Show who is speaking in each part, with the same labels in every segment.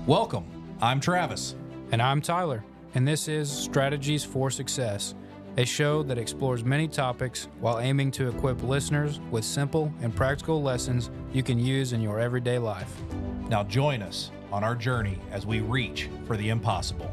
Speaker 1: Welcome. I'm Travis.
Speaker 2: And I'm Tyler, and this is Strategies for Success, a show that explores many topics while aiming to equip listeners with simple and practical lessons you can use in your everyday life.
Speaker 1: Now join us on our journey as we reach for the impossible.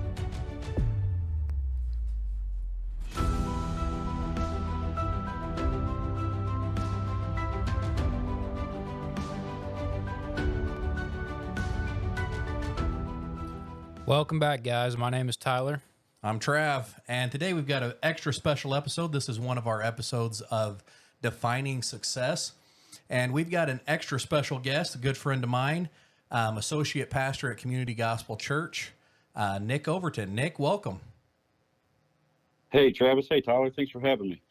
Speaker 2: Welcome back, guys. My name is Tyler.
Speaker 1: I'm Trav, and today we've got an extra special episode. This is one of our episodes of Defining Success, and we've got an extra special guest, a good friend of mine, associate pastor at Community Gospel Church, Nic Overton. Nic, welcome.
Speaker 3: Hey, Travis. Hey, Tyler. Thanks for having me.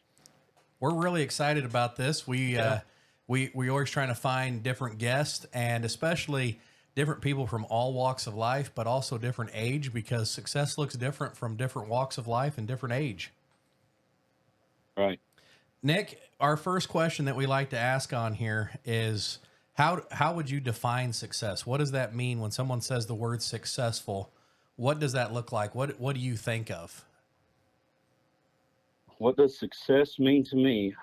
Speaker 1: We're really excited about this. We always trying to find different guests, and especially different people from all walks of life, but also different age, because success looks different from different walks of life and different age.
Speaker 3: Right.
Speaker 1: Nic, our first question that we like to ask on here is how would you define success? What does that mean when someone says the word successful? What does that look like? What do you think of?
Speaker 3: What does success mean to me?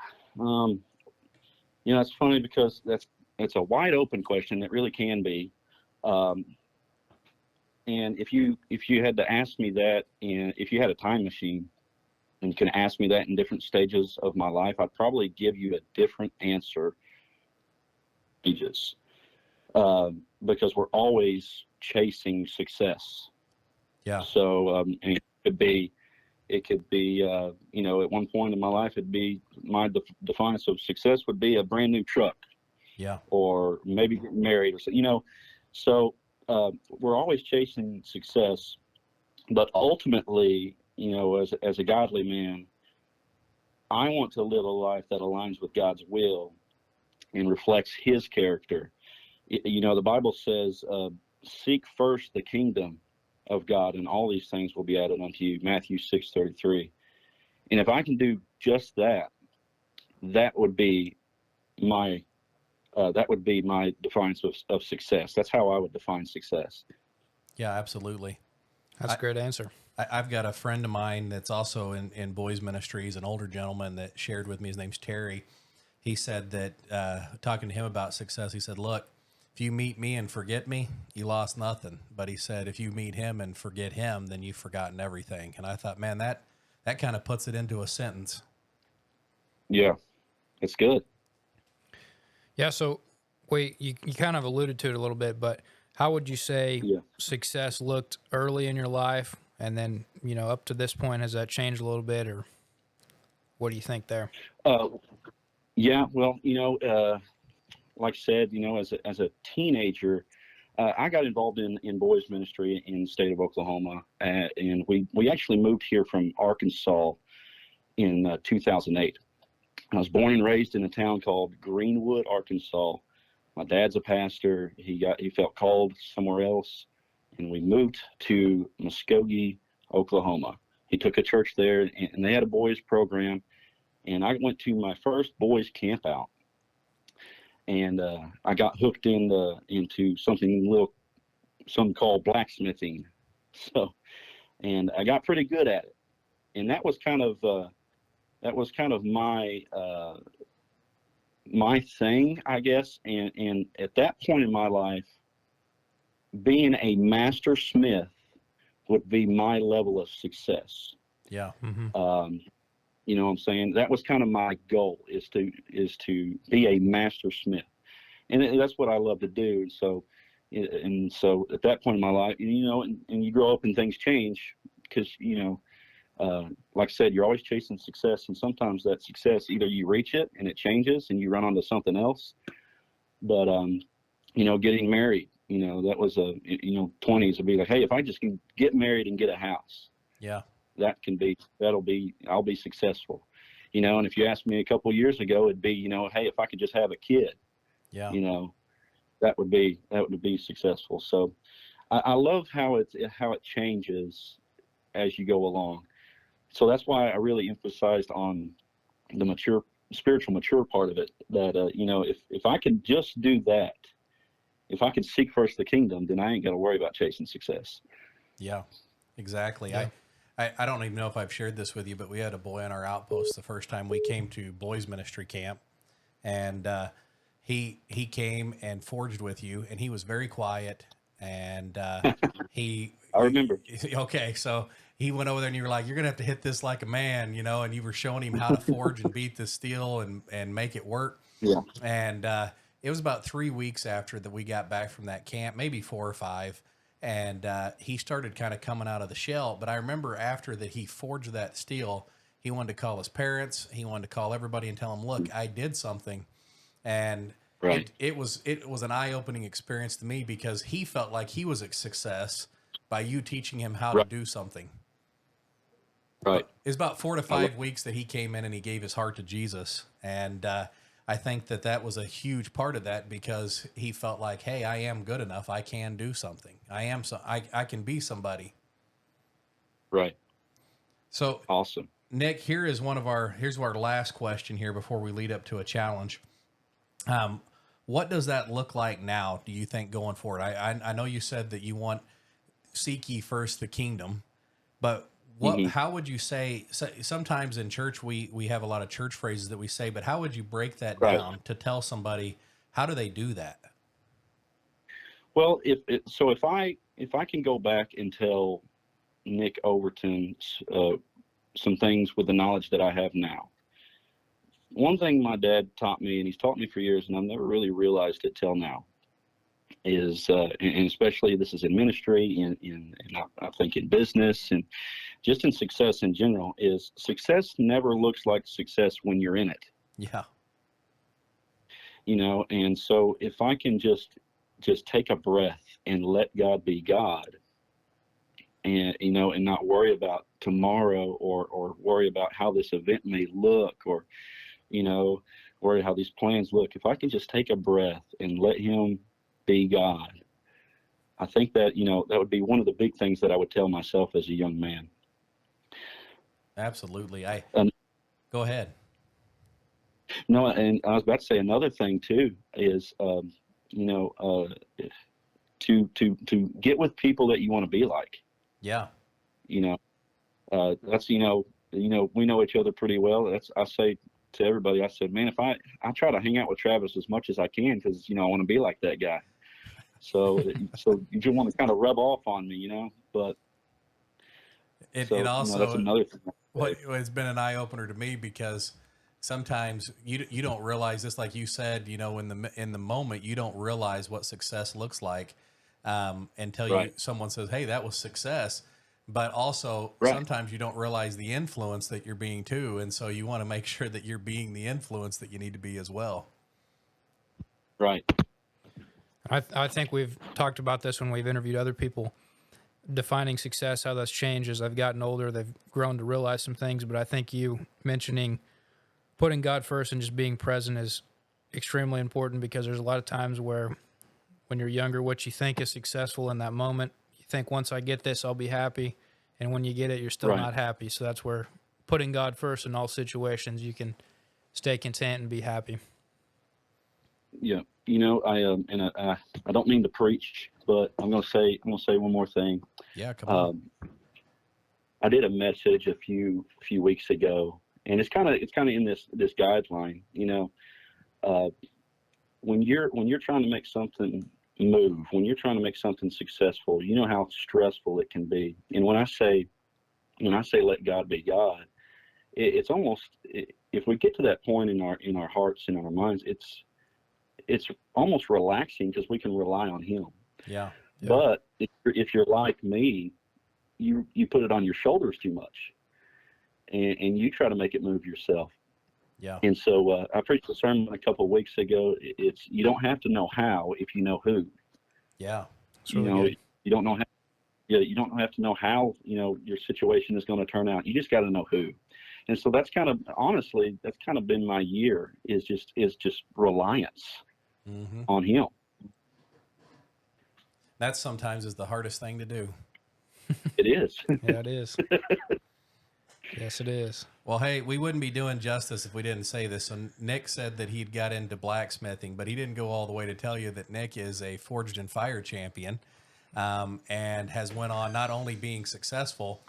Speaker 3: It's funny because it's a wide open question. It really can be. And if you had to ask me that, and if you had a time machine and you can ask me that in different stages of my life, I'd probably give you a different answer. Because we're always chasing success.
Speaker 1: Yeah.
Speaker 3: So, and it could be, at one point in my life, it'd be my defiance of success would be a brand new truck.
Speaker 1: Yeah.
Speaker 3: Or maybe getting married or so, So we're always chasing success, but ultimately, as a godly man, I want to live a life that aligns with God's will and reflects His character. The Bible says, "Seek first the kingdom of God, and all these things will be added unto you." Matthew 6:33. And if I can do just that, that would be my defiance of success. That's how I would define success.
Speaker 1: Yeah, absolutely.
Speaker 2: That's a great answer.
Speaker 1: I've got a friend of mine that's also in boys ministries, an older gentleman that shared with me. His name's Terry. He said that, talking to him about success, he said, look, if you meet me and forget me, you lost nothing. But he said, if you meet him and forget him, then you've forgotten everything. And I thought, man, that kind of puts it into a sentence.
Speaker 3: Yeah, it's good.
Speaker 2: Yeah, so you kind of alluded to it a little bit, but how would you say success looked early in your life, and then, up to this point, has that changed a little bit, or what do you think there?
Speaker 3: Yeah, well, like I said, as a teenager, I got involved in boys ministry in the state of Oklahoma, and we actually moved here from Arkansas in 2008. I was born and raised in a town called Greenwood, Arkansas. My dad's a pastor. He felt called somewhere else, and we moved to Muskogee, Oklahoma. He took a church there, and they had a boys program, and I went to my first boys camp out, and I got hooked into something called blacksmithing. So, and I got pretty good at it, and that was kind of my thing, I guess. And at that point in my life, being a master smith would be my level of success.
Speaker 1: Yeah. Mm-hmm.
Speaker 3: You know what I'm saying? That was kind of my goal, is to be a master smith. And that's what I love to do. So at that point in my life, and you grow up and things change, because, like I said, you're always chasing success, and sometimes that success, either you reach it and it changes and you run onto something else. But, getting married, that was 20s would be like, hey, if I just can get married and get a house,
Speaker 1: yeah,
Speaker 3: I'll be successful, and if you asked me a couple of years ago, it'd be, hey, if I could just have a kid,
Speaker 1: yeah,
Speaker 3: that would be successful. So I love how it changes as you go along. So that's why I really emphasized on the spiritual mature part of it, that, if I could just do that if I can seek first the kingdom, then I ain't got to worry about chasing success.
Speaker 1: Yeah, exactly.
Speaker 2: Yeah.
Speaker 1: I don't even know if I've shared this with you, but we had a boy on our outpost the first time we came to boys ministry camp, and he came and forged with you, and he was very quiet, and
Speaker 3: I remember.
Speaker 1: okay, so he went over there and you were like, you're gonna have to hit this like a man, you know, and you were showing him how to forge and beat the steel and make it work.
Speaker 3: Yeah.
Speaker 1: And it was about 3 weeks after that we got back from that camp, maybe 4 or 5. And he started kind of coming out of the shell. But I remember after that he forged that steel, he wanted to call his parents. He wanted to call everybody and tell them, look, I did something. And
Speaker 3: Right.
Speaker 1: it was an eye-opening experience to me because he felt like he was a success by you teaching him how to do something.
Speaker 3: Right.
Speaker 1: It's about 4 to 5 weeks that he came in and he gave his heart to Jesus. And I think that was a huge part of that because he felt like, hey, I am good enough. I can do something. I can be somebody.
Speaker 3: Right.
Speaker 1: So
Speaker 3: awesome.
Speaker 1: Nic, here's our last question here before we lead up to a challenge. What does that look like now, do you think, going forward? I know you said that you want seek ye first the kingdom, but how would you say, sometimes in church we have a lot of church phrases that we say, but how would you break that down to tell somebody, how do they do that?
Speaker 3: Well, if I can go back and tell Nic Overton some things with the knowledge that I have now. One thing my dad taught me, and he's taught me for years, and I've never really realized it till now, is, and especially this is in ministry, and I think in business, and just in success in general, is success never looks like success when you're in it.
Speaker 1: Yeah.
Speaker 3: You know, and so if I can just take a breath and let God be God, and, you know, and not worry about tomorrow or worry about how this event may look, or, you know, worry how these plans look. If I can just take a breath and let him be God, I think that, you know, that would be one of the big things that I would tell myself as a young man.
Speaker 1: Absolutely. Go ahead.
Speaker 3: No, and I was about to say another thing too is, you know, to get with people that you want to be like.
Speaker 1: Yeah.
Speaker 3: You know, that's, you know, we know each other pretty well. I say to everybody, I said, man, if I try to hang out with Travis as much as I can, because, you know, I want to be like that guy. So you just want to kind of rub off on me, you know, but
Speaker 1: it also,
Speaker 3: you know, that's another thing.
Speaker 1: It's been an eye opener to me because sometimes you don't realize this, like you said, you know, in the moment, you don't realize what success looks like until someone says, hey, that was success. But also sometimes you don't realize the influence that you're being too. And so you want to make sure that you're being the influence that you need to be as well.
Speaker 3: Right.
Speaker 2: I think we've talked about this when we've interviewed other people, defining success, how that's changed as I've gotten older. They've grown to realize some things, but I think you mentioning putting God first and just being present is extremely important, because there's a lot of times where when you're younger, what you think is successful in that moment, you think, once I get this, I'll be happy. And when you get it, you're still not happy. So that's where putting God first in all situations, you can stay content and be happy.
Speaker 3: Yeah. You know, I don't mean to preach, but I'm going to say one more thing.
Speaker 1: Yeah. Come on.
Speaker 3: I did a message a few weeks ago, and it's kind of in this guideline, you know, when you're trying to make something move, when you're trying to make something successful, you know how stressful it can be. And when I say let God be God, it's almost, if we get to that point in our hearts and our minds, it's almost relaxing because we can rely on him.
Speaker 1: Yeah.
Speaker 3: But if you're like me, you put it on your shoulders too much, and you try to make it move yourself.
Speaker 1: Yeah.
Speaker 3: And so I preached a sermon a couple of weeks ago. It's, you don't have to know how if you know who.
Speaker 1: Yeah.
Speaker 2: It's really
Speaker 3: you know,
Speaker 2: good.
Speaker 3: you don't know how. Yeah, you don't have to know how, you know, your situation is going to turn out. You just got to know who. And so that's kind of, honestly, that's kind of been my year, is just reliance on him.
Speaker 1: That sometimes is the hardest thing to do.
Speaker 3: It is.
Speaker 2: Yeah, it is. Yes, it is.
Speaker 1: Well, hey, we wouldn't be doing justice if we didn't say this. So Nick said that he'd got into blacksmithing, but he didn't go all the way to tell you that Nick is a Forged in Fire champion, and has went on not only being successful,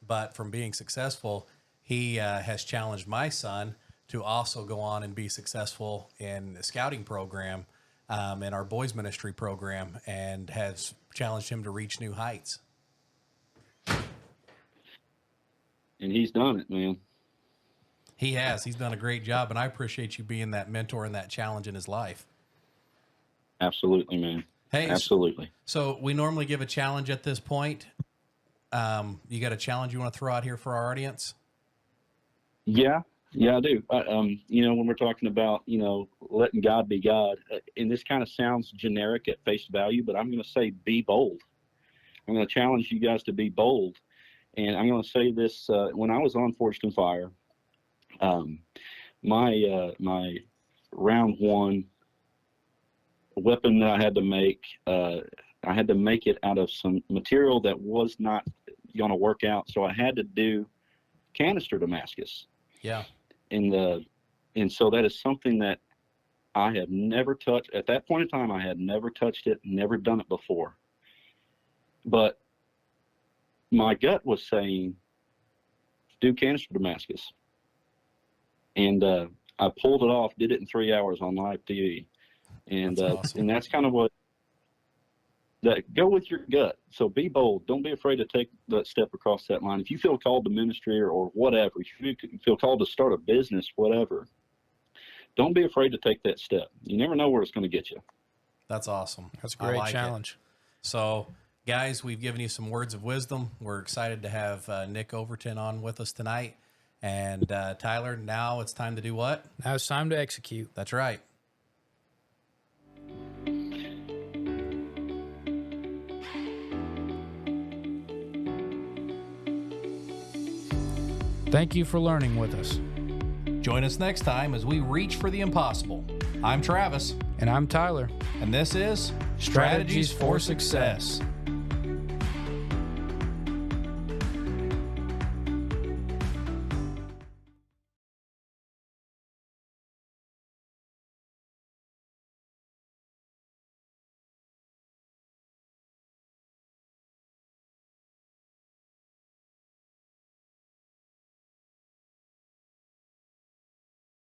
Speaker 1: but from being successful, he has challenged my son to also go on and be successful in the scouting program, in our boys ministry program, and has challenged him to reach new heights.
Speaker 3: And he's done it, man.
Speaker 1: He has. He's done a great job, and I appreciate you being that mentor and that challenge in his life.
Speaker 3: Absolutely, man.
Speaker 1: Hey,
Speaker 3: absolutely.
Speaker 1: So we normally give a challenge at this point. You got a challenge you want to throw out here for our audience?
Speaker 3: Yeah, I do. When we're talking about, letting God be God, and this kind of sounds generic at face value, but I'm going to say be bold. I'm going to challenge you guys to be bold. And I'm going to say this, when I was on Forged in Fire, my round one weapon that I had to make it out of some material that was not going to work out. So I had to do canister Damascus.
Speaker 1: Yeah.
Speaker 3: And so that is something that I have never touched. At that point in time, I had never touched it, never done it before. But my gut was saying, do canister Damascus. And I pulled it off, did it in 3 hours on live TV. And
Speaker 1: that's awesome.
Speaker 3: And that's kind of go with your gut. So be bold. Don't be afraid to take that step across that line. If you feel called to ministry or whatever, if you feel called to start a business, whatever, don't be afraid to take that step. You never know where it's going to get you.
Speaker 1: That's awesome.
Speaker 2: That's a great challenge.
Speaker 1: So, guys, we've given you some words of wisdom. We're excited to have Nic Overton on with us tonight. And Tyler, now it's time to do what?
Speaker 2: Now it's time to execute.
Speaker 1: That's right.
Speaker 2: Thank you for learning with us.
Speaker 1: Join us next time as we reach for the impossible. I'm Travis.
Speaker 2: And I'm Tyler.
Speaker 1: And this is
Speaker 2: Strategies for Success.